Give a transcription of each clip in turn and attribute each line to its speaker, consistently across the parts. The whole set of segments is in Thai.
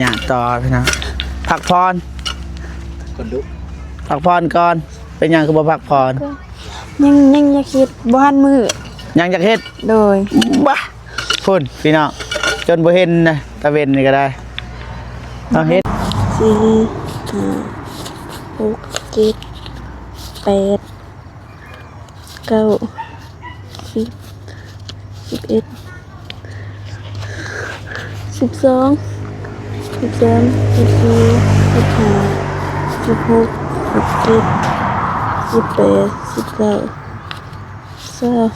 Speaker 1: อย่างต่อพี่นะพักพร
Speaker 2: คนดุ
Speaker 1: พักพรก่อนเป็นอย่างคือบ่พักพร
Speaker 3: ยังอยากคิดบ้านมือ
Speaker 1: ยังอยากเฮ็ด
Speaker 3: โดย
Speaker 1: บ้าพุ่นพี่น้องจนบ่เห็นนะตะเวนนี่ก็ได้เอาเฮ็ด
Speaker 3: 4 5 6 7 8 9 10 11 12 13 14 15 16 17 18 19 20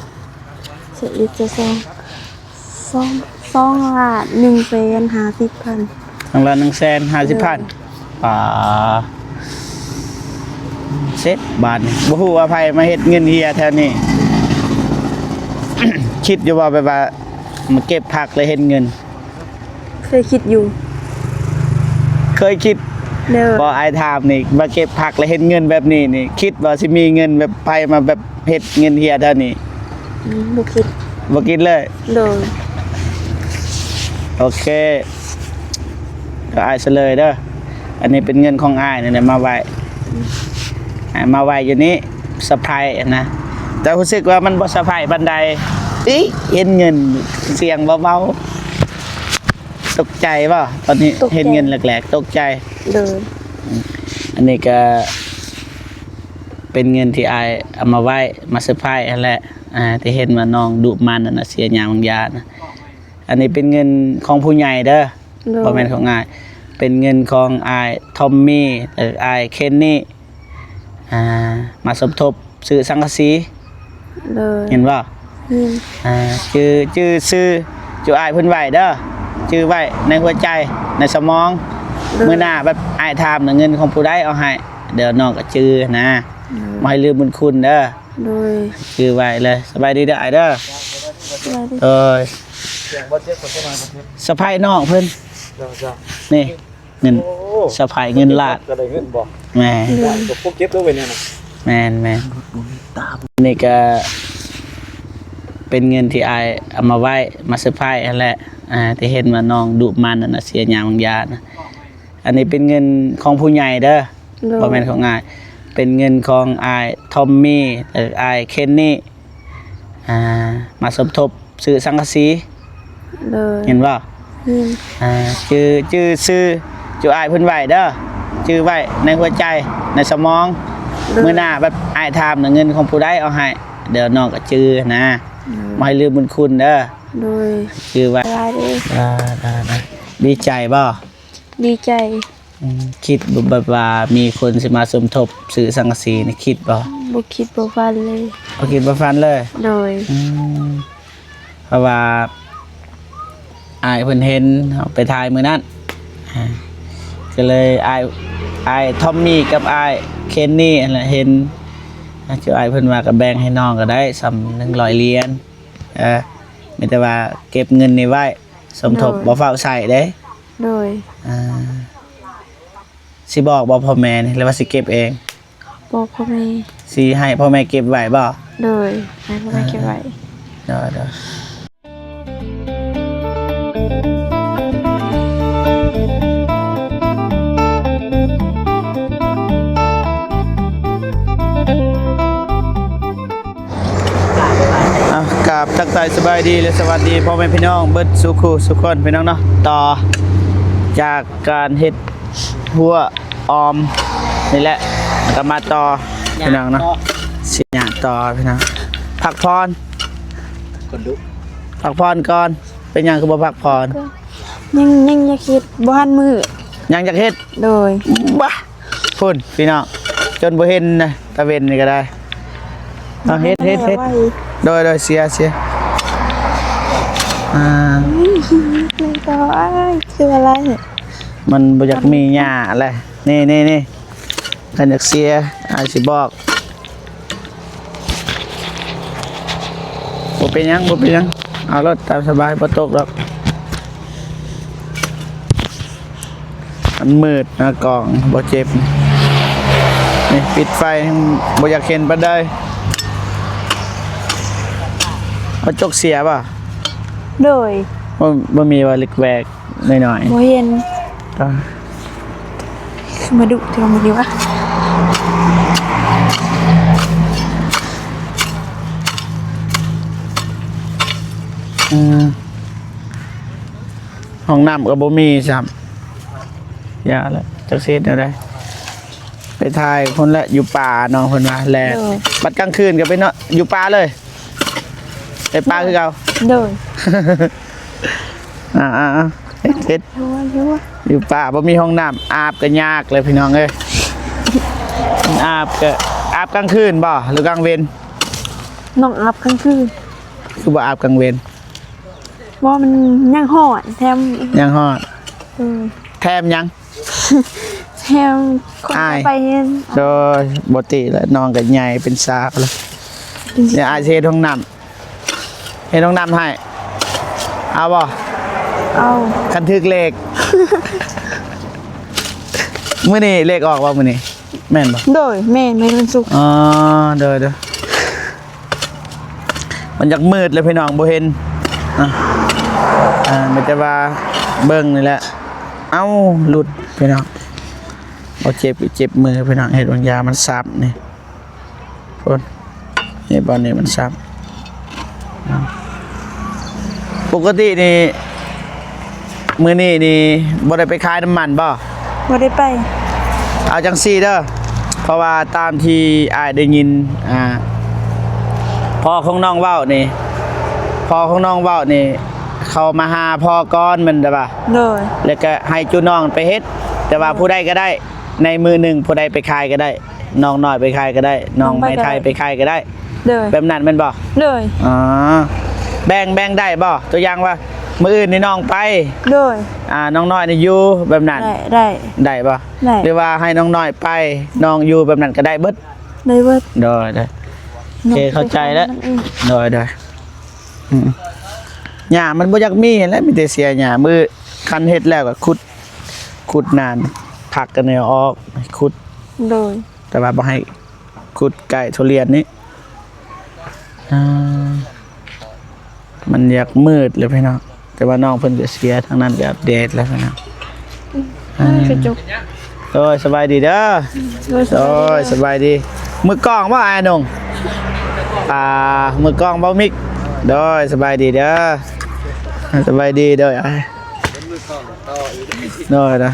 Speaker 3: 150,000
Speaker 1: ทางละ150,000เสร็จบาทนี่บ่ฮู้ว่าไผมาเฮ็ดเงินเฮียแถวนี้ คิดอยู่ว่าแบบว่ามาเก็บผักเลยเฮ็ดเงิน
Speaker 3: เคยคิดอยู่
Speaker 1: เคยคิดบ่อายถามนี่มาเก็บผักแล้วเฮ็ดเงินแบบนี้นี่คิดว่าสิมีเงินแบบไผมาแบบเฮ็ดเงินเฮียแถวนี้
Speaker 3: บ่คิด
Speaker 1: เลย
Speaker 3: โดย
Speaker 1: โอเคก็อายซะเลยเด้ออันนี้เป็นเงินของอายนี่มาไว้อยู่นี้สะพายนะแต่รู้สึกว่ามันบ่สะพายบันไดเห็นเงินเสียงเบาๆตกใจป่ะตอนนี้เห็นเงินแหลกๆตกใจ
Speaker 3: เลย
Speaker 1: อันนี้ก็เป็นเงินที่อายเอามาไว้มาสะพายนั่นแหละที่เห็นว่าน้องดุมันนั่นน่ะเสียหยังบางอย่างนะอันนี้เป็นเงินของผู้ใหญ่เด้อบ่แม่นของอายเป็นเงินของอายทอมมี่หรืออายเคนนี่มาสมทบซื้อสังกะสีเห็นป่ะชื่อซื้อจุอายเพิ่นไว้เด้อชื่อไว้ในหัวใจในสมองมื้อหน้าแบบอายถามเงินของผู้ใดเอาให้เดี๋ยวน้องก็ชื่อนะบ่ให้ลืมบุญคุณเด้อ
Speaker 3: โดย
Speaker 1: ชื่อไว้เลยสบายดีเด้ออ้ายเด้อสะพายน้องเพิ่นนี่เงินสะพายเงินลาด
Speaker 2: ก็ได้เงินบ่
Speaker 1: แม่
Speaker 2: ก็พวกเก็บด้วยเนี่ยนะ
Speaker 1: แม่นนี่ก็เป็นเงินที่อายเอามาไว้มาสะพายนั่นแหละที่เห็นว่าน้องดุมันนั่นน่ะเสียหยังบางอย่างนะอันนี้เป็นเงินของผู้ใหญ่เด้อบ่แม่นของอายเป็นเงินของอายทอมมี่หรืออายเคนนี่มาสมทบซื้อสังกะสีเห็นป่ะชื่อซื้อจุอายเพิ่นไว้เด้อชื่อไว้ในหัวใจในสมองมื้อหน้าแบบอายถามเงินของผู้ใดเอาให้เดี๋ยวน้องก็ชื่อนะบ่ให้ลืมบุญคุณเด้อ
Speaker 3: โดย
Speaker 1: ชื่อไว้ดีใจบ่
Speaker 3: ดีใจ
Speaker 1: คิดแบบว่ามีคนสิมาสมทบซื้อสังกะสีนี่คิดบ่
Speaker 3: คิดบ่ฟันเลย
Speaker 1: คิดบ่ฟันเลย
Speaker 3: โดย
Speaker 1: เพราะว่าอายเพิ่นเห็นเอาไปถ่ายมื้อนั้นก็เลยอายทอมมี่กับอายเคนนี่นั่นแหละเห็นจุอายเพิ่นว่าก็แบ่งให้น้องก็ได้100 เหรียญมีแต่ว่าเก็บเงินนี่ไว้สมทบบ่เฝ้าใส่เด้
Speaker 3: โดย
Speaker 1: สิบอกบ่พ่อแม่นี่หรือว่าสิเก็บเอง
Speaker 3: บอกพ่อแม่
Speaker 1: สิให้พ่อแม่เก็บไว้บ่
Speaker 3: โดยให้พ่อแม่เก็บไว้
Speaker 1: เด้อกับทักทายสบายดีและสวัสดีพ่อแม่พี่น้องเบิดสุขุสุขคนพี่น้องเนาะต่อจากการเฮ็ดหัวออมนี่แหละก็มาต่อพี่น้องเนาะสิหยังต่อพี่น้องพักพร
Speaker 2: คนดุ
Speaker 1: พักพรก่อนเป็นหยังคือบ่พักพร
Speaker 3: ยังอยากคิดบ้านมือ
Speaker 1: ยังอยากเฮ็ด
Speaker 3: โดย
Speaker 1: บ้าพุ่นพี่น้องจนบ่เห็นนะตะเวนนี่ก็ได้เอาเฮ็ดโดยเสีย
Speaker 3: ไม่ต่อคืออะไร
Speaker 1: มันบ่อยากมีหญ้าอะไรนี่กันอยากเสียอายสิบอกบ่เป็นหยังเอารถตามสบายบ่ตกหรอกมันมืดนะกล่องบ่เจ็บนี่ปิดไฟบ่อยากเห็นปานใดกระจกเสียป่ะ
Speaker 3: โดย
Speaker 1: บ่มีว่าเล็กแวกหน่อย
Speaker 3: บ่เห็น มาดูที่เรามาดีวะ
Speaker 1: ห้องน้ำก็บ่มีซ้ำอย่าละจักเฮ็ดแนวใดไปถ่ายคนละอยู่ป่าน้องเพิ่นว่าแลบัดกลางคืนก็ไปเนาะอยู่ป่าเลยไปป่าคือเก่า
Speaker 3: โดย
Speaker 1: เฮ็ด
Speaker 3: ยัวยัว
Speaker 1: อยู่ป่าบ่มีห้องน้ำอาบก็ยากเลยพี่น้องเอ้ยอาบก็อาบกลางคืนบ่หรือกลางเวร
Speaker 3: น้องอาบกลางคืน
Speaker 1: คือบ่อาบกลางเวร
Speaker 3: ว่ามันย่างหอดแถม
Speaker 1: ยังฮอด
Speaker 3: เออ
Speaker 1: แถมยัง
Speaker 3: แถมคนจะไปเห็น
Speaker 1: โดยบ่ติแล้วน้องก็ใหญ่เป็นสาวแล้วเดี๋ยวอาจสิเฮ็ดห้องน้ำเฮ็ดห้องน้ำให้เอาบ่
Speaker 3: เอา
Speaker 1: คันทึกเลข มื้อนี้เลขออกบ่มื้อนี้แม่นบ่
Speaker 3: โดยแม่ไม่เป็นสุข
Speaker 1: อ๋อเด้อมันอยากมืดเลยพี่น้องบ่เห็นมันจะว่าเบิ่งนี่แหละเอ้าหลุดพี่น้องบ่เจ็บมือพี่น้องเฮ็ดบางยามันซับนี่พุ่นนี่บ่นี่มันซับปกตินี่มื้อนี้นี่บ่ได้ไปขายน้ำมันบ่
Speaker 3: บ่ได้ไป
Speaker 1: เอาจังซี่เด้อเพราะว่าตามที่อ้ายได้ยินพ่อของน้องเว้านี่พ่อของน้องเว้านี่เขามาหาพ่อก่อนแมันได้ป่ะ
Speaker 3: โดย
Speaker 1: แล้วก็ให้จูน้องไปเฮ็ดแต่ว่าผู้ใดก็ได้ในมือหนึงผู้ใดไปขายก็ได้น้องน้อยไปขายก็ได้น้องไม่ไทยไปขายก็ได้
Speaker 3: โดย
Speaker 1: แบบนั้นแม่นบ่
Speaker 3: โดย
Speaker 1: อ๋อแบ่งได้บ่ตัวอย่างว่ามื้ออื่นนี่น้องไป
Speaker 3: โดย
Speaker 1: น้องน้อยนี่อยู่แบบนั้น
Speaker 3: ได้
Speaker 1: ได้บ่
Speaker 3: ได้
Speaker 1: หรือว่าให้น้องน้อยไปน้องอยู่แบบนั้นก็ได้เบิด
Speaker 3: ได้เบิด
Speaker 1: ได้โอเคเข้าใจแล้วได้หญ้ามันบ่อยากมีแล้วมีแต่เสียหญ้ามือคันเฮ็ดแล้วก็ขุดนานผักกันเนี่ยออกขุด
Speaker 3: โดย
Speaker 1: แต่ว่าบ่ให้ขุดไก่ทุเรียนนี่มันอยากมืดเลยพี่น้องแต่ว่าน้องเพิ่นก็เสียทางนั้นก็อัปเดตแล้วพี่น้อง
Speaker 3: กระจก
Speaker 1: โอ้ยสบายดีเด้อโอ้ยสบายดีมือกล้องบ่อายนงมือกล้องบ่มิกโดยสบายดีเด้อสบายดีเด้ออ้ายโดยนะ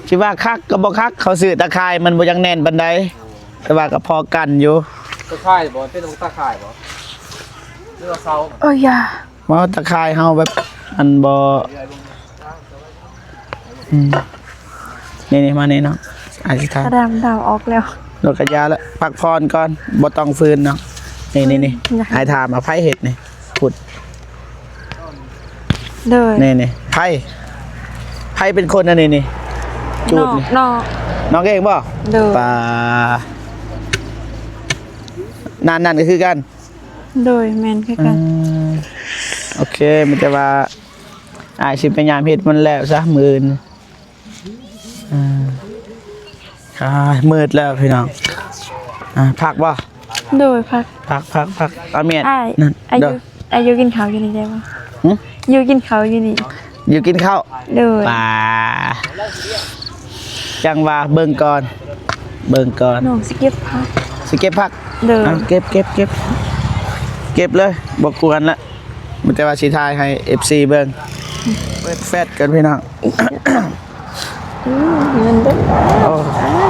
Speaker 1: คิดว่าคักก็บ่คักเขาซื้อตะข่ายมันบ่ยังแน่นปานใดแต่ว่าก็พอกันอยู่
Speaker 2: ตะข่ายบ่เป็นตะข่ายบ่หรือว่าเสา
Speaker 3: โอ้ยา
Speaker 1: ว่าตะข่ายเฮาแบบอันบ่นี่มานี่เนาะอธิษฐาน
Speaker 3: กระดามดาวออกแล้ว
Speaker 1: รถกระยาแล้วพักพรก่อนบ่ต้องฟื้นเนาะนี่ไอ้ถามเอาไผเห็ดนี่ขุด
Speaker 3: โดย
Speaker 1: นี่ไผเป็นคนอันนี้นี่จูดนี่
Speaker 3: นอก
Speaker 1: น้องเองบ่
Speaker 3: โดย
Speaker 1: ป่านั่นก็คือกัน
Speaker 3: โดยแมนคือกัน
Speaker 1: โอเคมันจะว่าอ้ายสิพยายามเฮ็ดมันแล้วซะมื้ออื่นมืดแล้วพี่น้องพักบ่
Speaker 3: โดยพัก
Speaker 1: พักเอาเมียน
Speaker 3: อ้าย
Speaker 1: นั่น
Speaker 3: อายุกินข้าวอยู่นี่ได้บ่
Speaker 1: หึ
Speaker 3: อยู่กินข้าวอยู่นี่
Speaker 1: อยู่กินข้าว
Speaker 3: โดย
Speaker 1: ป่าจังว่าเบิ่งก่อน
Speaker 3: น้องสิเก็บพัก
Speaker 1: สิเก็บผัก
Speaker 3: โดย
Speaker 1: เก็บเลยบ่กวนละมันจะว่าสิทายให้ FC เบิ่งเปิดแฟตกันพี่น้อง
Speaker 3: เงินเด้อ
Speaker 1: โอ้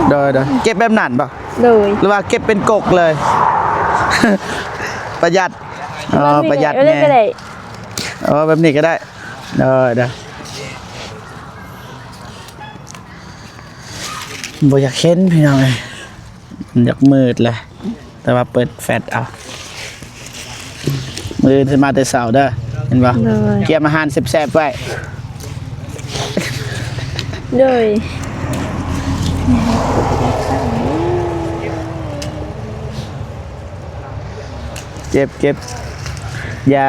Speaker 1: เด้อเก็บแบบนั้นป่ะ
Speaker 3: โดย
Speaker 1: หรือว่าเก็บเป็นกกเลย ประหยัดประหยัด
Speaker 3: ไง
Speaker 1: ไงแบบนี้ก็ได้เด้อบ่อยากเห็นพี่น้องเลยมันอยากมืดเลยแต่ว่าเปิดแฟลชเอามือขึ้นมาแต่เสาเด้อเห็นป่ะ
Speaker 3: โดย
Speaker 1: เกี่ยมอาหารแซ่บๆไว้
Speaker 3: โดย
Speaker 1: เก็บอย่า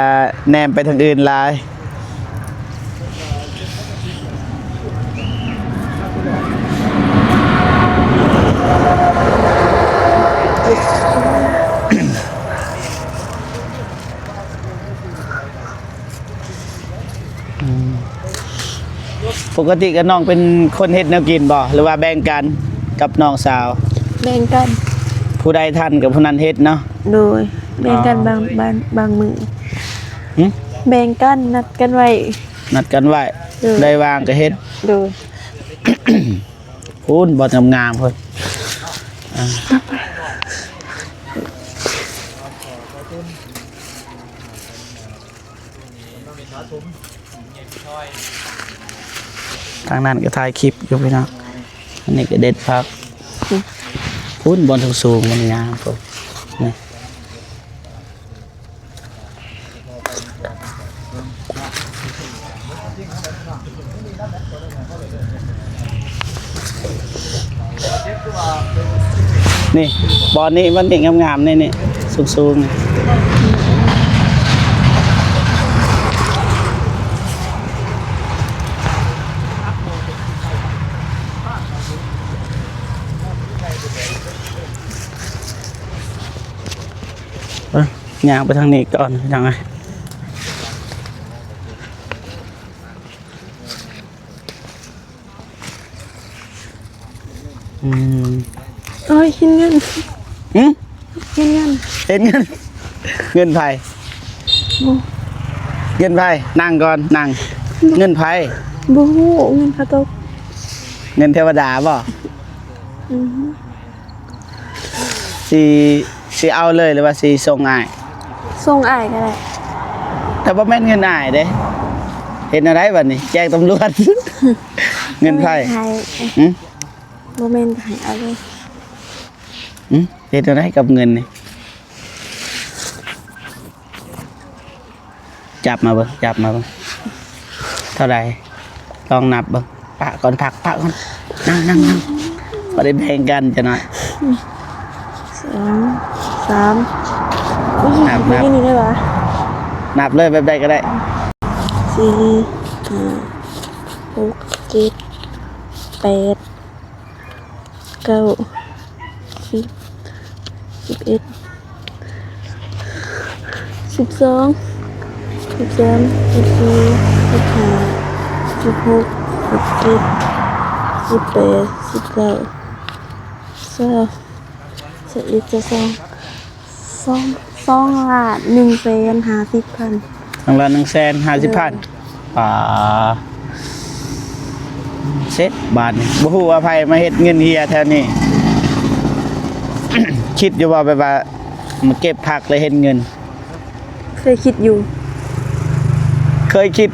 Speaker 1: แนมไปทางอื่นหลาย ปกติกับน้องเป็นคนเฮ็ดแนวกินบ่หรือว่าแบ่งกันกับน้องสาว
Speaker 3: แบ่งกัน
Speaker 1: ผู้ใดทันกับผู้นั้นเฮ็ดเนาะ
Speaker 3: โดยแบ่งกัน
Speaker 1: อ๋อ
Speaker 3: บางมือ
Speaker 1: หึ
Speaker 3: แบ่งกันนัดกันไว้
Speaker 1: นัดกันไว้ ได้วางก็เฮ็ด
Speaker 3: โดย
Speaker 1: พูนบ่งามๆพุ่นทางนั้นก็ถ่ายคลิปอยู่พี่น้องอันนี้ก็เด็ดพักพูนบอลสูงๆมันงามพุ่นนี่นี่บอลนี้มันนี่งามๆนี่สูงๆนี่ย่างไปทางนี้ก่อนยังไง
Speaker 3: โอ้ยกินเงิน
Speaker 1: หืม
Speaker 3: กินเงิน
Speaker 1: เห็นเงินเงินไผ่เงินไผ่นั่งก่อนนั่งเงินไผ่
Speaker 3: บูฮูเงินพระตก
Speaker 1: เงินเทวดาบ่
Speaker 3: อือฮึ
Speaker 1: สีเอาเลยหรือว่าสีส่งง่าย
Speaker 3: ส่งอ้ายก็ได้
Speaker 1: แต่ว่าแม่นเงินง่ายเด้เห็นอะไรบัดนี้แจ้งตำรวจ เงินไผ่
Speaker 3: ให้
Speaker 1: หืม
Speaker 3: บ่แม่นให้เอาเลย
Speaker 1: หืมเห็นอะไรกับเงินนี่จับมาเบิ่งเท่าไหร่ลองนับเบิ่งปะก่อนพักปะก่อนนั่งบ่ได้แบ่งกันจะหน่อย
Speaker 3: 2 3อุ้ย
Speaker 1: นับ
Speaker 3: นี่ได้ปะ
Speaker 1: นับเลยแบบใดก็ได้
Speaker 3: 4 5 6 7 8 9 10 11 12 13 14 15 16 17 18 19 20 2 ล้าน150,000
Speaker 1: ทางละ150,000เสร็จบาทนี่บ่ฮู้ว่าไผมาเฮ็ดเงินเฮียแถวนี้ คิดอยู่ว่าแบบว่ามาเก็บผักแล้วเฮ็ดเงิน
Speaker 3: เคยคิดอยู่
Speaker 1: เคยคิด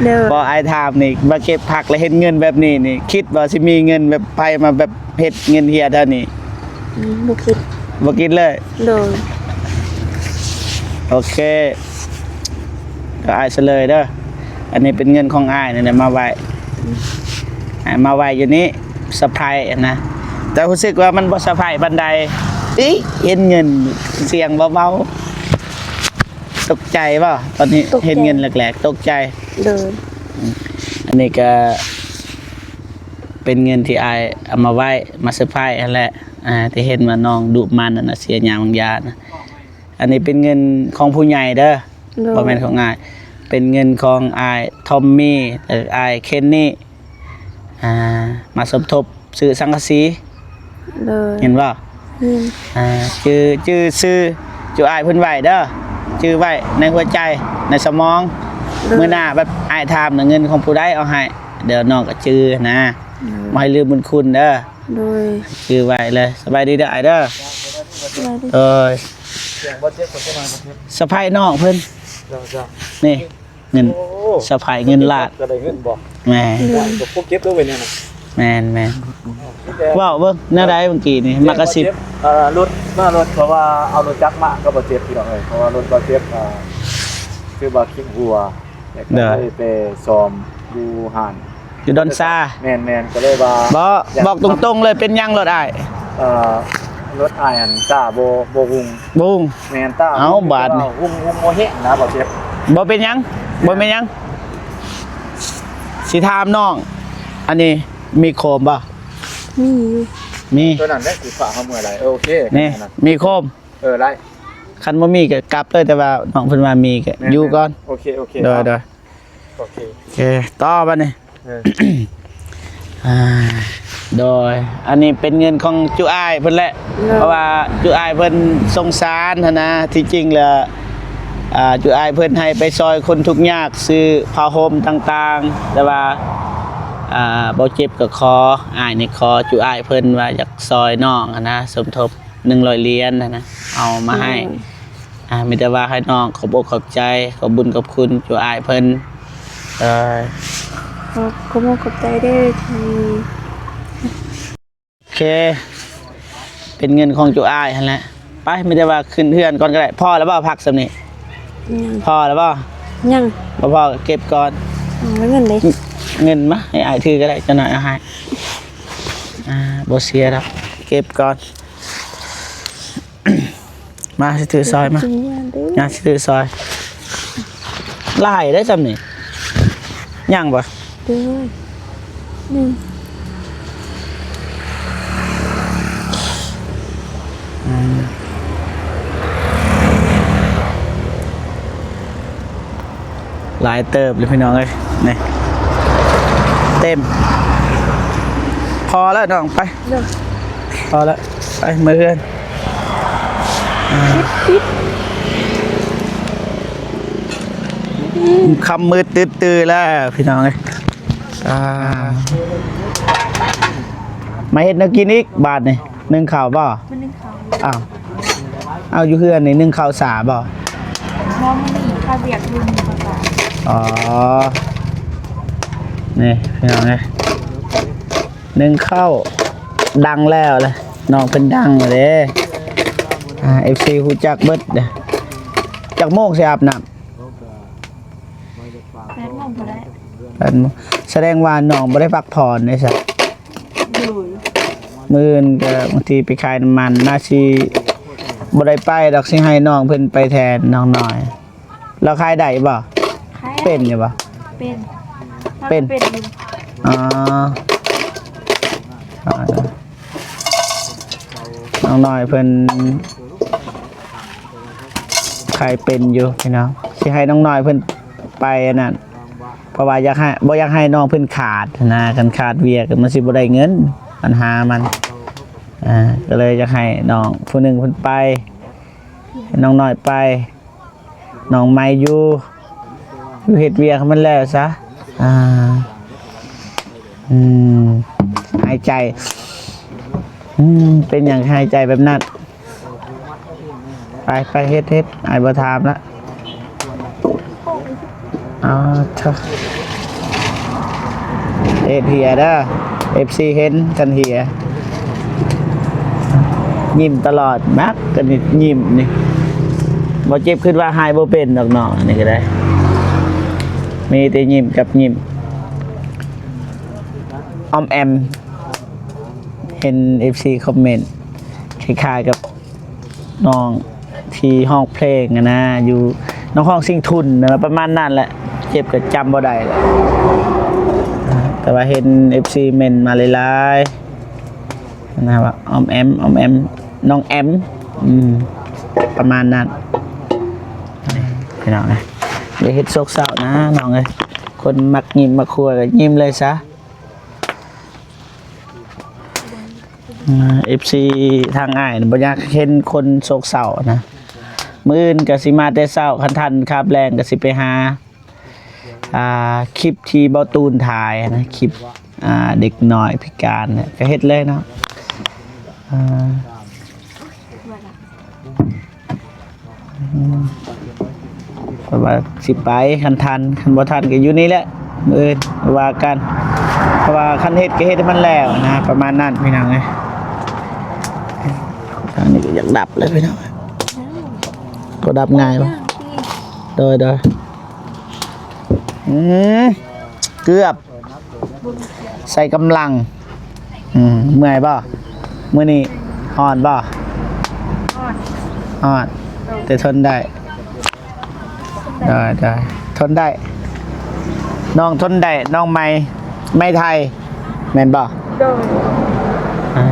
Speaker 3: เด้อ
Speaker 1: บ่อายถามนี่มาเก็บผักแล้วเฮ็ดเงินแบบนี้นี่คิดว่าสิมีเงินแบบไผมาแบบเฮ็ดเงินเฮียแถวนี้
Speaker 3: บ่คิด
Speaker 1: บ่คิดเลย
Speaker 3: โดย
Speaker 1: โอเคก็อายเฉลยเด้ออันนี้เป็นเงินของอายนี่มาไว้มาไว้อยู่นี้เซอร์ไพรส์นะแต่รู้สึกว่ามันบ่เซอร์ไพรส์บันไดอีเห็นเงินเสียงเบาๆตกใจป่ะตอนนี้เห็นเงินแหลกๆตกใจ
Speaker 3: โดย
Speaker 1: อันนี้ก็เป็นเงินที่อายเอามาไว้มาเซอร์ไพรส์นั่นแหละที่เห็นว่าน้องดุมันนั่นน่ะเสียหยังบางอย่างนะอันนี้เป็นเงินของผู้ใหญ่เด้อ
Speaker 3: โดย
Speaker 1: บ่แม่นของอายเป็นเงินของอายทอมมี่หรืออายเคนนี่มาสมทบซื้อสังกะสี
Speaker 3: โดย
Speaker 1: เห็นบ่
Speaker 3: นี่
Speaker 1: ชื่อชื่ออายเพิ่นไว้เด้อชื่อไว้ในหัวใจในสมองมื้อหน้าแบบอายถามเงินของผู้ใดเอาให้เดี๋ยวน้องก็ชื่อนะบ่ให้ลืมบุญคุณเด้อ
Speaker 3: โดย
Speaker 1: ชื่อไว้เลยสบายดีเด้ออายเด้อ
Speaker 3: อะไรดิ
Speaker 1: เอ้ย
Speaker 2: เสียงบ่เจ็บคนประมาณบ่เจ็บ
Speaker 1: สะพายน้องเพิ่น
Speaker 2: จ้า
Speaker 1: นี่เงินสะพายเงินลาด
Speaker 2: ก็ได้เงินบ่
Speaker 1: แม่
Speaker 2: ก็พวกเก็บด้วยเนี่ยนะ
Speaker 1: แม่นว้าวเบิ่งแนวใดเมื่อกี้นี่มากระซิบ
Speaker 2: รถเพราะว่าเอารถจักรมาก็บ่เจ็บพี่น้องเอ้ยเพราะว่ารถบ่เจ็บคือบ่คิดหัวแล้วก็เลยไปซ้อมอยู่ห้าน
Speaker 1: อยู่ดอนซา
Speaker 2: แม่นก็เลยว่า
Speaker 1: บอกตรงๆเลยเป็นยังรถอ้าย
Speaker 2: รถอายอันต้าโบวุง
Speaker 1: บุ้ง
Speaker 2: แมนต้า
Speaker 1: เอาบาดนี่
Speaker 2: วุงโมเฮะนะบ่เจ็บ
Speaker 1: บ่เป็นยังสิถามน้อง อันนี้มีโคมบ่
Speaker 3: มีอยู่
Speaker 1: มี
Speaker 2: ตัวนั้นได้สิฝากเฮาเมื่อไหร่โอเค
Speaker 1: นี่มีโคม
Speaker 2: ไล่
Speaker 1: คันบ่มีก็กลับเลยแต่ว่าน้องเพิ่นว่ามีก็อยู่ก่อน
Speaker 2: โอเค
Speaker 1: โดย
Speaker 2: โอเค
Speaker 1: โอเคต่อบัดนี้ อ่าโดยอันนี้เป็นเงินของจุอ้ายเพิ่นแหละเพราะว่าจุอ้ายเพิ่นสงสารหั้นนะที่จริงแล้วจุอ้ายเพิ่นให้ไปซอยคนทุกข์ยากซื้อผ้าห่มต่างๆแต่ว่าบ่เจ็บก็ขออ้ายนี่ขอจุอ้ายเพิ่นว่าอยากซอยน้องหั้นนะสมทบ100เหรียญหั้นนะเอามาให้มีแต่ว่าให้น้องขอบอกขอบใจขอบุญขอบคุณจุอ้ายเพิ่น
Speaker 3: ขอบขอบใจได้ที
Speaker 1: โอเคเป็นเงินของจุอ้ายหั่นแหละไปไม่ได้ว่าขึ้นเฮือนก่อนก็ได้พ่อแล้วบ่พักสำนี้พ่อแล้วบ่
Speaker 3: ยัง
Speaker 1: พ่อเก็บก่อน
Speaker 3: เอาเงินเลย
Speaker 1: เงินมาให้อ้ายถือก็ได้จะหน่อยเอาให้บ่เสียครับเก็บก่อนมาสิถือซอยมาสิถือซอยไล่ได้สำนี้ยังบ่
Speaker 3: เด้อนี่
Speaker 1: หลายเติบเลยพี่น้องเอ้ยนี่เต็มพอแล้วน้องไปพอแล้วไปมือเพื่อนคำมืดตื้อๆแล้วพี่น้องเอ้ยมาเฮ็ดนักกินอีกบาทนี่นึ่งข้าวบ่
Speaker 3: มันนึ่งข้าว
Speaker 1: อ้าวเอาอยู่เฮือนนี่นึ่งข้าวสาบ่
Speaker 3: มอมันนี่ข้าวเบียกลุงภาษา
Speaker 1: อ๋อนี่พี่น้องเอ้ยนึ่งข้าวดังแล้วเลยน้องเป็นดังเลยเด้FC ฮู้จักเบิดเด้จักโมงสิอาบน้ำ
Speaker 3: 8 โมงก็ได้
Speaker 1: แสดงว่าน้องบ่ได้พักผ่อนเลยซะมื้ออื่นก็บางทีไปขายน้ำมันน่าสิบ่ได้ไปดอกสิให้น้องเพิ่นไปแทนน้องน้อยแล้วขายได้บ่เป็นอยู่บ่เป็นอ๋อน้องน้อยเพิ่นขายเป็นอยู่พี่น้องสิให้น้องน้อยเพิ่นไปอันนั้นเพราะว่าบ่อยากให้น้องเพิ่นขาดนะกันขาดเวียก็มันสิบ่ได้เงินปัญหามันก็เลยจะให้น้องผู้หนึ่งเพิ่นไปน้องน้อยไปน้องไม่อยู่เฮ็ดเวียกมันแล้วซะหายใจเป็นอย่างหายใจแบบนั้นไปเฮ็ดไอ้บ่ถามละเถอะเฮ็ดเหียเด้อ FC เห็นกันเหียยิ้มตลอดมักกันยิ้มนี่บ่เจ็บขึ้นว่าหายบ่เป็นดอกน้องอันนี้ก็ได้มีแต่ยิ้มกับยิ้มออมแอมเห็น FC คอมเมนต์คล้ายๆกับน้องที่ห้องเพลงนะอยู่น้องห้องซิงทุนนะประมาณนั้นแหละเจ็บก็จำบ่ได้แหละแต่ว่าเห็น FC เมนมาหลายๆนะครับออมแอมน้องแอมประมาณนั้นพี่น้องนะอย่าเฮ็ดโศกเศร้านะน้องเอ้ยคนมักยิ้มมักคัวก็ยิ้มเลยซะFC ทางอ้ายบ่อยากเห็นคนโศกเศร้านะมื้ออื่นก็สิมาแต่เช้าคันทันครับแรงก็สิไปหาคลิปที่เบาตูนถ่ายนะคลิปเด็กน้อยพิการเนี่ยก็เฮ็ดเลยเนาะเพราะว่าสิไปคันทันคันบ่ทันก็อยู่นี่แหละมื้ออื่นว่ากันเพราะว่าคันเฮ็ดก็เฮ็ดให้มันแล้วนะประมาณนั้นพี่น้องเอ้ยทางนี้ก็อยากดับเลยพี่น้องก็ดับง่ายป่ะโดยเกือบใส่กำลังเมื่อยป่ะมื้อนี้อ่อนป่ะอ่อนแต่ทนได้ทนได้น้องทนได้น้องไม่ไทยแม่นป่ะ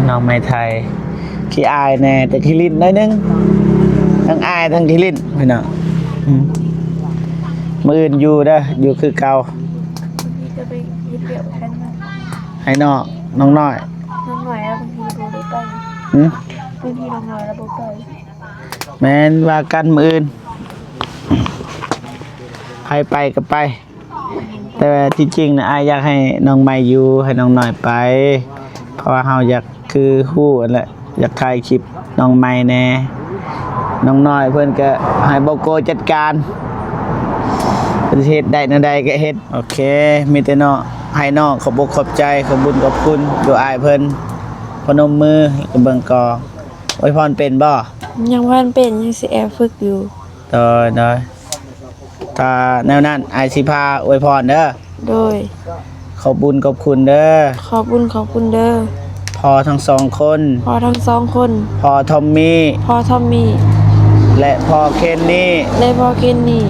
Speaker 1: น้องไม่ไทยขี้อายแน่แต่ขี้ลิ้นหน่อยนึงทั้งอายทั้งขี้ลิ้นพี่น้องมื้ออื่นอยู่เด้ออยู่คือเก่า
Speaker 3: ทีเปรียวกันนะ
Speaker 1: ให้นอกน้องน้อย
Speaker 3: น้องหน่อยแล้วบางทีเราได้ไป
Speaker 1: หึ
Speaker 3: บางทีน้องหน่อยเราไป
Speaker 1: แม่นว่ากันมื้ออื่นไปก็ไป แต่ว่าที่จริงนะอายอยากให้น้องใหม่อยู่ให้น้องน้อยไป เพราะว่าเฮาอยากคือฮู้นั่นแหละอยากถ่ายคลิปน้องใหม่แน่น้องน้อยเพิ่นก็ให้บ่โกจัดการเพิ่นสิเฮ็ดได้แนวใดก็เฮ็ดโอเคมีแต่น้อให้น้องขอบอกขอบใจขอบุญขอบคุณดูอายเพิ่นพนมมือแล้วก็เบิ่งกองอวยพรเป็นบ่
Speaker 3: ยังว่าเป็นยังสิแอบฝึกอยู่
Speaker 1: ได้ถ้าแนวนั้นอายสิพาอวยพรเด้อ
Speaker 3: โดย
Speaker 1: ขอบุญขอบคุณเด้อ
Speaker 3: ขอบคุณเด้อ
Speaker 1: พอทั้งสองคน
Speaker 3: พอทั้งสองคน
Speaker 1: พอทอมมี่
Speaker 3: พอทอมมี่
Speaker 1: และพอเคนนี่
Speaker 3: และพอเคนนี่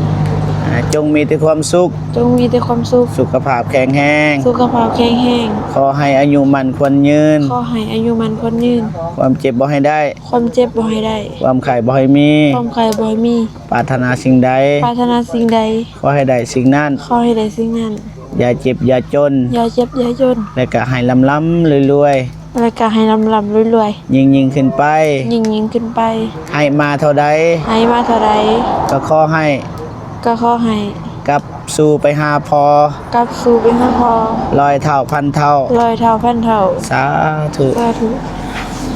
Speaker 1: จงมีแต่ความสุข
Speaker 3: จงมีแต่ความสุข
Speaker 1: สุขภาพแข็งแรง
Speaker 3: สุขภาพแข็งแรง
Speaker 1: ขอให้อายุมันควรยืน
Speaker 3: ขอให้อายุมันคนยืน
Speaker 1: ความเจ็บบ่ให้ได้
Speaker 3: ความเจ็บบ่ให้ได้
Speaker 1: ความไข่บ่ให้มี
Speaker 3: ความใครบ่ให้มี
Speaker 1: ปรารถนาสิ่งใด
Speaker 3: ปรารถนาสิ่งใด
Speaker 1: ขอให้ได้สิ่งนั้น
Speaker 3: ขอให้ได้สิ่งนั้น
Speaker 1: อย่าเจ็บอย่าจน
Speaker 3: อย่าเจ็บอย่าจน
Speaker 1: และก็ให้ล้ำๆรวย
Speaker 3: แล้วก็ให้ลำรวย
Speaker 1: ๆยิ่งขึ้นไป
Speaker 3: ๆยิ่งขึ้นไป
Speaker 1: ให้มาเท่าใด
Speaker 3: ให้มาเท่าใด
Speaker 1: ก็ขอให้
Speaker 3: ก็ขอให้
Speaker 1: กลับสู่ไปหาพอก
Speaker 3: ลับสู่เป็นพอ
Speaker 1: ร้อยเท่าพันเท่า
Speaker 3: ลอยเท่าพันเท่า
Speaker 1: สาธุ
Speaker 3: สาธุ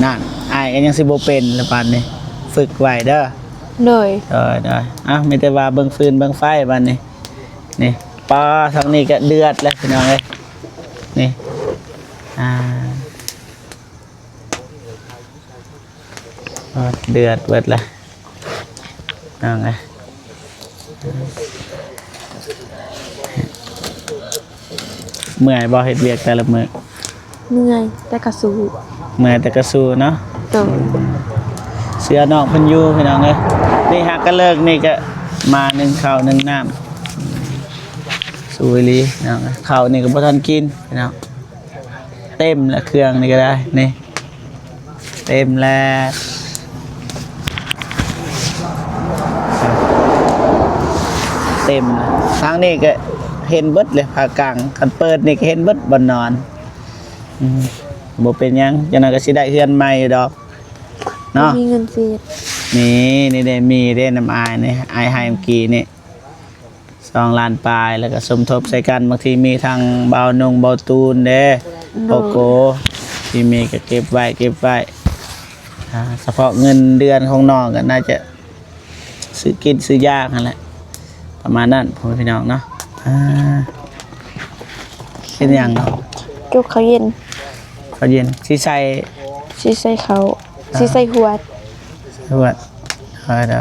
Speaker 1: นั่นอ้ายก็ยังสิบ่เป็นละปานนี้ฝึกไว้เด้อ
Speaker 3: โดย
Speaker 1: ได้มีแต่ว่าเบิ่งฟืนเบิ่งไฟบัดนี้นี่ปลาทางนี้ก็เดือดแล้วพี่น้องเอ้ยนี่เดือดเบิดแล้วน้องเอ้ยเมื่อยบ่เฮ็ดเวียกแต่ละมื้อ
Speaker 3: เหนื่อยแต่ก็สู้
Speaker 1: เมื่อยแต่ก็สู้เนาะ
Speaker 3: โดย
Speaker 1: เสือน้องเพิ่นอยู่พี่น้องเอ้ยนี่ฮักก็เลิกนี่ก็มานึ่งข้าวนึ่งน้ำสู้อีหลีน้องเอ้ยข้าวนี่ก็บ่ทันกินพี่น้องเต็มแล้วเครื่องนี่ก็ได้นี่เต็มแล้วเต็มแล้วทางนี้ก็เห็นเบิดเลยภาคกลางคันเปิดนี่ก็เห็นเบิดบ่นอนบ่เป็นหยังจังนั้นก็สิได้เฮือนใหม่อยู่ดอกเนาะ
Speaker 3: มีเงินเสีย
Speaker 1: นี่ได้มีได้น้ำอายนี่อายให้เมื่อกี้นี่2 ล้านปลายแล้วก็สมทบใส่กันบางทีมีทางเบานงเบาตูนเด้โกโก้ที่มีก็เก็บไว้เฉพาะเงินเดือนของน้องก็น่าจะซื้อกินซื้อยากนั่นแหละประมาณนั้นพ่อพี่น้องเนาะเป็นอย่างเนาะ
Speaker 3: เก็บเขาวเย็น
Speaker 1: เขาเย็นสิใส่
Speaker 3: สิใส่เขาสิใส่ขวด
Speaker 1: สวัสดีได้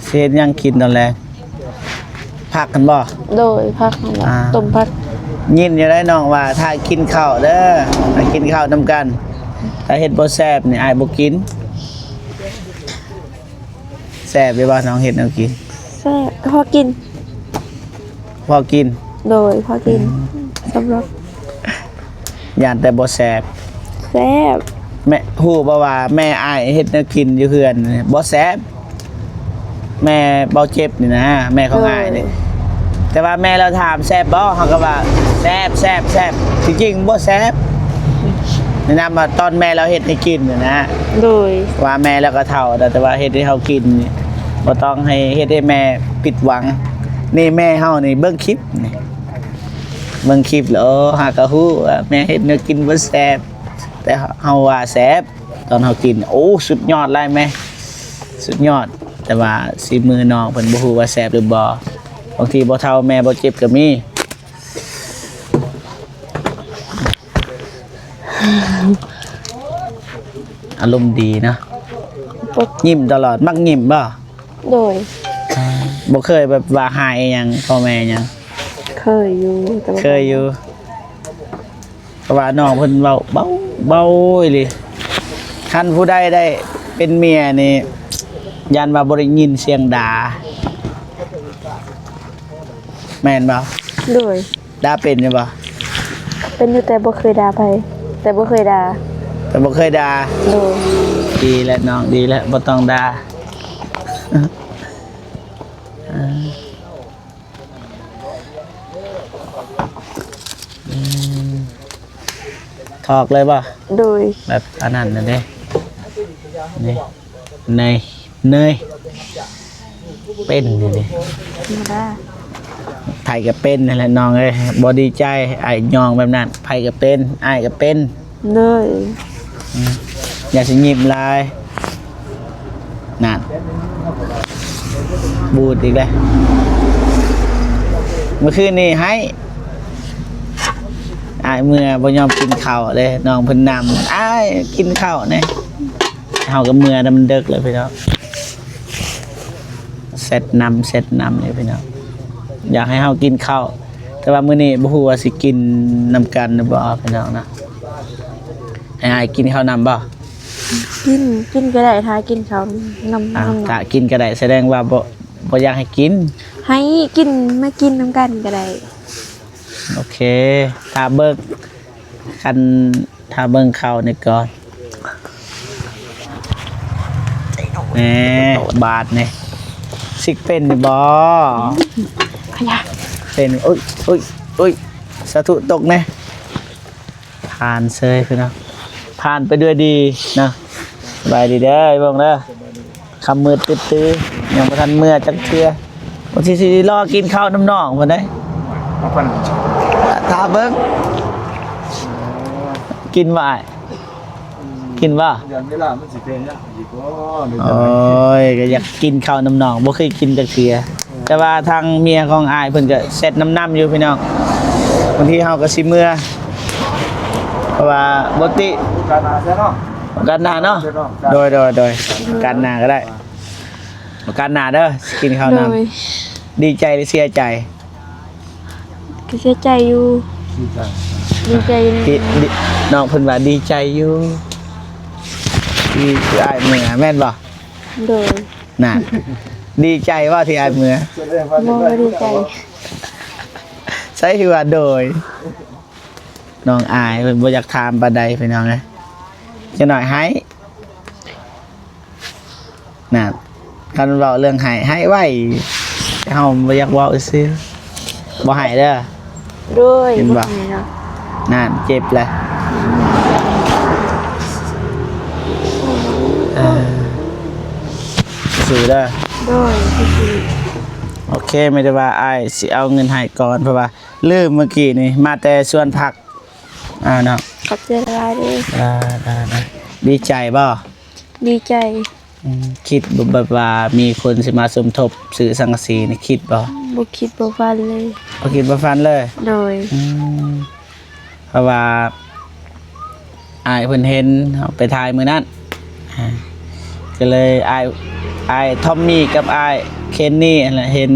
Speaker 1: เศษยังกินตอนแรกพักกันบ่
Speaker 3: โดยพักนั่นแหละต้มพัก
Speaker 1: ยินอยู่ได้น้องว่าถ้ากินข้าวเด้อถ้ากินข้าวนำกันถ้าเฮ็ดบ่แซ่บนี่อ้ายบ่กินแซ่บไปบ่น้องเฮ็ดแนวกิน
Speaker 3: แซ่บพอกิน
Speaker 1: พอกิน
Speaker 3: โดยพอกินสำหรับ
Speaker 1: ย่านแต่บ่แซ่บ
Speaker 3: แซ่บ
Speaker 1: แม่ฮู้บ่ว่าแม่อ้ายเฮ็ดแนวกินอยู่เฮือนนี่บ่แซ่บแม่เบาเจ็บนี่นะแม่ของอ้ายนี่แต่ว่าแม่เราถามแซ่บบ่เฮาก็ว่าแซ่บจริงๆบ่แซ่บแนะนำว่าตอนแม่เราเฮ็ดให้กินนี่นะ
Speaker 3: โดย
Speaker 1: ว่าแม่แล้วก็เท่าแต่ว่าเฮ็ดให้เฮากินนี่บ่ต้องให้เฮ็ดให้แม่ผิดหวังนี่แม่เฮานี่เบิ่งคลิปนี่เบิ่งคลิปแล้วหากะฮู้ว่าแม่เฮ็ดแนวกินบ่แซ่บแต่เฮาว่าแซ่บตอนเฮากินโอ้สุดยอดเลยแม่สุดยอดแต่ว่าสิมือน้องเพิ่นบ่ฮู้ว่าแซ่บหรือบ่บางทีบ่เท่าแม่บ่เจ็บก็มีอารมณ์ดีนะยิ้มตลอดมักยิ้มบ่
Speaker 3: โดย
Speaker 1: บ่เคยแบบว่าหายหยังพ่อแม่หยัง
Speaker 3: เคยอยู่แต่ว่า
Speaker 1: เคยอยู่เพราะว่าน้องเพิ่นเว้าเบาอีหลีคันผู้ใดได้เป็นเมียนี่ยันว่าบ่ได้ยินเสียงด่าแม่นบ่
Speaker 3: โดย
Speaker 1: ด่าเป็นใช่บ่
Speaker 3: เป็นอยู่แต่บ่เคยด่าไผแต่บ่เคยด่า
Speaker 1: แต่บ่เคยด่า
Speaker 3: โดย
Speaker 1: ดีแล้วน้องดีแล้วบ่ต้องด่า ออกเลยป่ะ
Speaker 3: โดย
Speaker 1: แบบอันนั้นนั่นเด้นี่เนยเนยเป็นนี่ดิ
Speaker 3: ธรรมดา
Speaker 1: ไผ่ก็เป็นนั่นแหละน้องเอ้ยบอดีใจไอ้ยองแบบนั้นไผ่ก็เป็นไอ้ก็เป็น
Speaker 3: เลย
Speaker 1: อย่าสิยิ้มลายนั่นบูดอีกแล้วเมื่อคืนนี้ให้ไอ้เมื่อบ่ยอมกินข้าวเลยน้องเพิ่นนำไอ้กินข้าวเนี่ยเฮากับเมื่อน่ะมันดึกเลยพี่น้องเสร็จนำเลยพี่น้องอยากให้เฮากินข้าวแต่ว่ามื้อนี้บ่ฮู้ว่าสิกินนำกันหรือบ่พี่น้องนะให้อ้ายกินข้าวนำบ่
Speaker 3: กินก็ได้ถ้ากินเขานำ
Speaker 1: ถ้ากินก็ได้แสดงว่าบ่อยากให้กิน
Speaker 3: ให้กินมากินน้ำกันก็ได้
Speaker 1: โอเคถ้าเบิ่งข้าวนี่ก่อนแหมบาทนี่สิกเป็นนี่บ่
Speaker 3: ขยะ
Speaker 1: เป็นอุ้ยสาธุตกแน่ผ่านเซยคือนะผ่านไปด้วยดีนะสบายดีเด้อไอ้บ่งเด้อคำมืดตื้อๆยังบ่ทันเมื่อจักเทื่อวันที่สิรอกินข้าวน้ำน้องพุ่นเด้
Speaker 2: มาพัน
Speaker 1: ถ้าเบิ่งกินบ่อ้ายกินบ่
Speaker 2: เดือนเวลามันสิเป็นเนี่ยอีกบ่เดี๋ยว
Speaker 1: โอ้ยก็อยากกินข้าวน้ำน้องบ่เคยกินจักเทื่อแต่ว่าทางเมียของอ้ายเพิ่นก็เสร็จน้ำอยู่พี่น้องบางทีเฮาก็สิเมื่อเพราะว่าปกติ
Speaker 2: การอาเซียนเนาะ
Speaker 1: กันหนาเนาะโดยกันหนาก็ได้กันหนาเด้อกินข้าว
Speaker 3: โด
Speaker 1: น้
Speaker 3: ย
Speaker 1: ำดีใจหรือเสียใจ
Speaker 3: ก็เสียใจอยู่
Speaker 2: ดีใจ
Speaker 3: ดีใจอยู่
Speaker 1: ดีน้องเพิ่นว่าดีใจอยู่ที่อ้ายเมื่อแม่นบ่
Speaker 3: โดย
Speaker 1: น่ะดีใจว่าที่อ้ายเมื่อ
Speaker 2: แสดงว่า
Speaker 3: มองว่าดีใจ
Speaker 1: ใช่คือว่าโดยน้องอายเพิ่นบ่อยากถามปานใดพี่น้องเอ้ยจะหน่อยให้น่ะคันเว้าเรื่องให้ไว้เฮาบ่อยากเว้าซื่อบ่ให้เด้อ
Speaker 3: โดย
Speaker 1: เห็นปะ
Speaker 3: บ่ให้เนาะ
Speaker 1: นั่นเจ็บเลยสู้เด้อ
Speaker 3: โดยคือ
Speaker 1: โอเคไม่ได้ว่าอ้ายสิเอาเงินให้ก่อนเพราะว่าลืมเมื่อกี้นี่มาแต่สวนผักเนาะ
Speaker 3: ขอบใจหลายเด้อ
Speaker 1: ได้ดีใจบ่
Speaker 3: ดีใจ
Speaker 1: คิดแบบว่ามีคนสิมาสมทบซื้อสังกะสีนี่คิดบ่
Speaker 3: บ่คิดบ่ฝันเลย
Speaker 1: บ่คิดบ่ฟันเลย
Speaker 3: โดย
Speaker 1: เพราะว่าอ้ายเพิ่นเห็นเอาไปถ่ายมื้อนั้นก็เลยอ้ายทอมมี่กับอ้ายเคนนี่นั่นแหละเห็น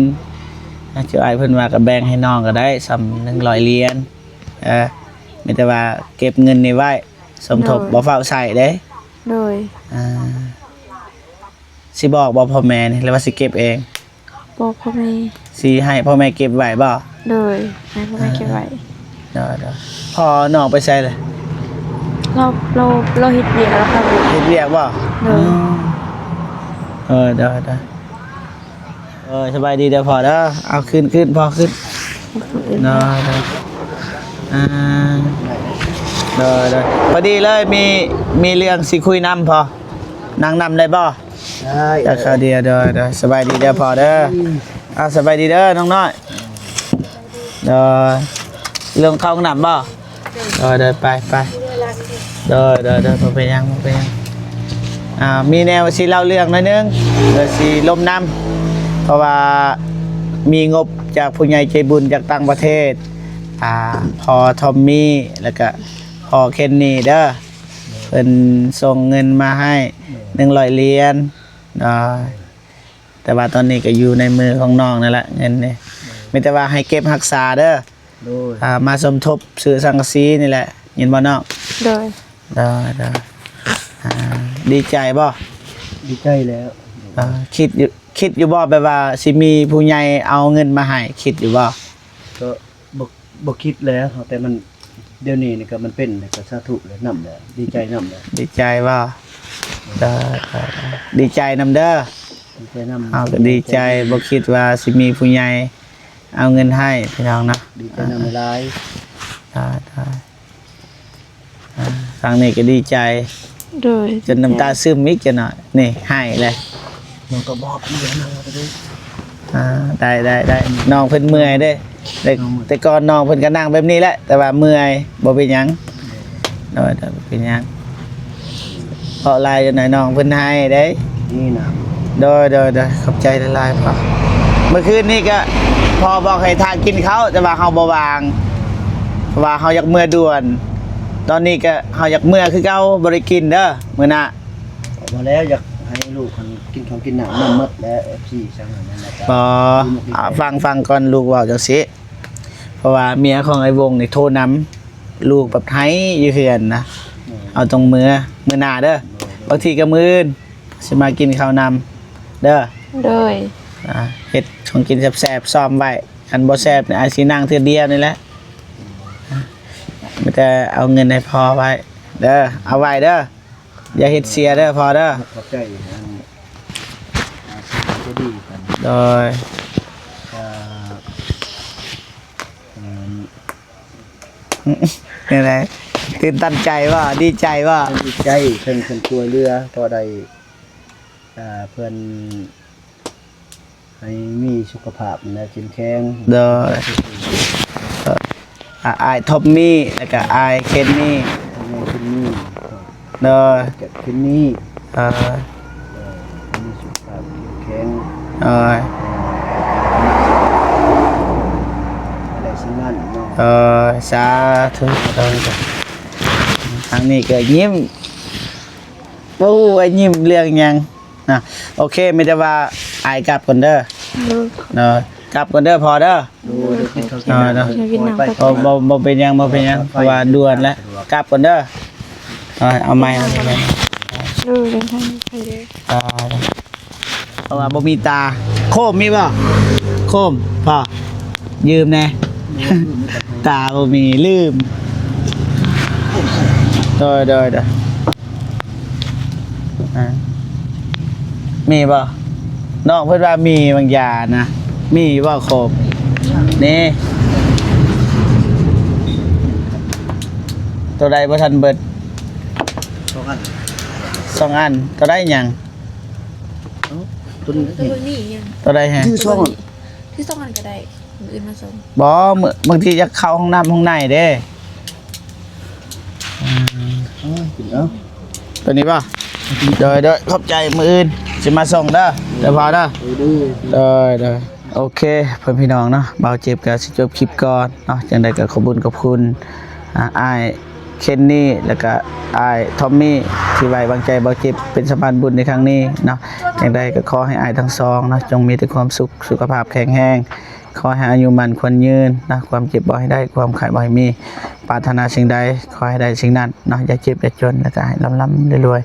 Speaker 1: เจ้าอ้ายเพิ่นว่าก็แบ่งให้น้องก็ได้ซ้ำ100เหรียญมีแต่ว่าเก็บเงินนี่ไว้สมทบบ่เฝ้าใส่เด้
Speaker 3: โดย
Speaker 1: สิบอกบ่พ่อแม่นี่หรือว่าสิเก็บเอง
Speaker 3: บอกพ่อแม่
Speaker 1: สิให้พ่อแม่เก็บไว้บ่
Speaker 3: โดยให้พ่อแม่เก็บไว้
Speaker 1: เด้อพอน้องไปใส่เลย
Speaker 3: เราเฮ็ดเวียกแล้วครับ
Speaker 1: เฮ็ดเวียกบ่
Speaker 3: โดย
Speaker 1: เด้อสบายดีเด้อพ่อเด้อเอาขึ้นพ่อขึ้นเด้อเด้อพอดีเลยมีเรื่องสิคุยนำพอนั่งนำได้บ่
Speaker 2: ใช่
Speaker 1: จากข่าวเดียวเด้อสบายดีเด้อพ่อเด้อเอาสบายดีเด้อน้องน้อยเด้อเรื่องเข้าห้องน้ำบ่เด้อไปเด้อบ่เป็นหยังมีแนวสิเล่าเรื่องหน่อยนึงเดี๋ยวสิลมน้ำเพราะว่ามีงบจากผู้ใหญ่ใจบุญจากต่างประเทศพอทอมมี่แล้วก็พอเคนนี่เด้อเพิ่นส่งเงินมาให้100เหรียญแต่ว่าตอนนี้ก็อยู่ในมือของน้องนั่นแหละเงินนี่มีแต่ว่าให้เก็บรักษาเด้อ
Speaker 2: โดย
Speaker 1: มาสมทบซื้อสังกะสีนี่แหละยินบ่น้อง
Speaker 3: โดย
Speaker 1: เด้อดีใจบ่
Speaker 2: ดีใจแล้ว
Speaker 1: คิดอยู่บ่แบบว่าสิมีผู้ใหญ่เอาเงินมาให้คิดอยู่บ่
Speaker 2: ก็บ่คิดแล้วแต่มันเดี๋ยวนี้นี่ก็มันเป็นก็สาธุแล้วนำแล้วดีใจนำแล้ว
Speaker 1: ดีใจบ่เด้อดีใจนำเด้อ
Speaker 2: ดีใจนำ
Speaker 1: เอาก็ดีใจบ่คิดว่าสิมีผู้ใหญ่เอาเงินให้พี่น้องนะ
Speaker 2: ดีใจนำหลาย
Speaker 1: ได้ ครั้งนี้ก็ดีใจ
Speaker 3: โดย
Speaker 1: จนน้ำตาซึมอีกจะหน่อยนี่ให้เลย
Speaker 2: มันก็บอกเดี๋ยวนะไปดู
Speaker 1: ได้น้องเพิ่นเมื่อยเด้แต่ก่อนน้องเพิ่นก็นั่งแบบนี้แหละแต่ว่าเมื่อยบ่เป็นหยังบ่เป็นหยังเพราะลายจนหน่อยน้องเพิ่นให้เด้
Speaker 2: นี่นะ
Speaker 1: โดยขอบใจหลายๆพ่อเมื่อคืนนี้ก็พอบอกให้ทานกินเขาแต่ว่าเฮาบ่วางเพราะว่าเฮาอยากเมื่อด่วน ตอนนี้ก็เฮาอยากเมื่อคือเก่าบ่ได้กินเด้อมื้อหน้า
Speaker 2: ออกมาแล้วอยากให้ลูกมันกินของกินหนักมันหมดแล้ว FC สั่งนั่นนะจ๊ะ
Speaker 1: พอฟังก่อนลูกเว้าจังซี่เพราะว่าเมียของไอ้วงนี่โทรนำลูกแบบไห้อยู่เฮือนนะเอาตรงมื้อหน้าเด้อบางทีก็มื้ออื่นสิมากินข้าวนำเด้อ
Speaker 3: โดย
Speaker 1: เฮ็ดของกินแซ่บๆซ้อมไว้คันบ่แซ่บนี่อาจสินั่งเทื่อเดียวนี่แหละมีแต่เอาเงินให้พ่อไว้เด้อเอาไว้เด้ออย่าเฮ็ดเสียเด้อพอเด้อ
Speaker 2: ขอบใจจะดีกัน
Speaker 1: โดย นี่แหละตื่นตันใจว่าดีใจว่า
Speaker 2: ดีใจเพิ่นตัวเรือพอได้เพิ่นให้มีสุขภาพและเข้มแข็ง
Speaker 1: โดยอายทอมมี่แล้วก็อายเคนนี่
Speaker 2: ในที่นี้
Speaker 1: โดย
Speaker 2: เกิดขึ้นนี้
Speaker 1: เออ
Speaker 2: มีสุขภาพเข้มแข็ง
Speaker 1: โดย
Speaker 2: อะไรสิ่งนั้นเนาะ
Speaker 1: สาธุโดยครั้งนี้ก็ยิ้มโอ้ยยิ้มเรื่องหยังนะโอเคไม่ได้ว่าอายกลับก่อนเด้อ
Speaker 3: โดย
Speaker 1: เนาะกลับก่อนเด้อพอเด้อ
Speaker 2: ดูกินข้าวกินน้ำ
Speaker 1: บ่เป็นหยังเพราะว่าด่วนแล้วกลับก่อนเด้อเอาไม้เอาไม้
Speaker 3: โดยเดินทางไปเลย
Speaker 1: เพราะว่าบ่มีตาโคมมีบ่โคมพ่อยืมแน่ ตาบ่มีลืมโดยมีบ่น้องเพิ่นว่ามีบางอย่างนะมีบ่โคมนี่ตัวใดบ่ทันเบิด
Speaker 2: สองอัน
Speaker 1: 2 อันตัวใดหยัง
Speaker 2: ตัวนี้
Speaker 3: ตัวนี้ยัง
Speaker 1: ตัวใดฮะ
Speaker 2: ชื่อช่อง
Speaker 3: ที่ต้องกันก็ได้มืออื่นมาส่ง
Speaker 1: บ่บางทีจะเข้าห้องน้ำห้องในเด้
Speaker 2: กินเอ้า
Speaker 1: ตัวนี้ป่ะโดยขอบใจมืออื่นจะมาส่งเด้อเดี๋ยวพอเด้อ
Speaker 2: ดู
Speaker 1: โดยโอเคเพื่อนพี่น้องเนาะเบาเจ็บกับสิจบคลิปก่อนเนาะจังใดก็ขอบคุณอ้ายเคนนี่แล้วก็อ้ายทอมมี่ที่ไว้วางใจเบาเจ็บเป็นสะพานบุญในครั้งนี้เนาะจังใดก็ขอให้อ้ายทั้งสองเนาะจงมีแต่ความสุขสุขภาพแข็งแรงขอให้อายุมันควรยืนนะความเจ็บบ่ให้ได้ความไข้บ่ให้มีปรารถนาสิ่งใดขอให้ได้สิ่งนั้นเนาะอย่าเจ็บอย่าจนแล้วก็ให้ร่ำรวย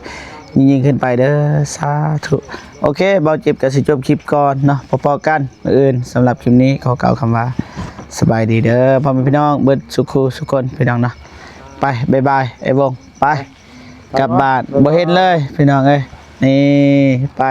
Speaker 1: ยิ่งขึ้นไปเด้อสาธุโอเคเบาเจ็บกับสิจบคลิปก่อนเนาะพอๆกันมื้ออื่นสำหรับคลิปนี้ขอกล่าวคำว่าสบายดีเด้อพ่อแม่พี่น้องเบิดสุขสุขคนพี่น้องเนาะไปบ๊ายบายไอ้วงไปกลับบ้านบ่เห็นเลยพี่น้องเอ้ยนี่ไป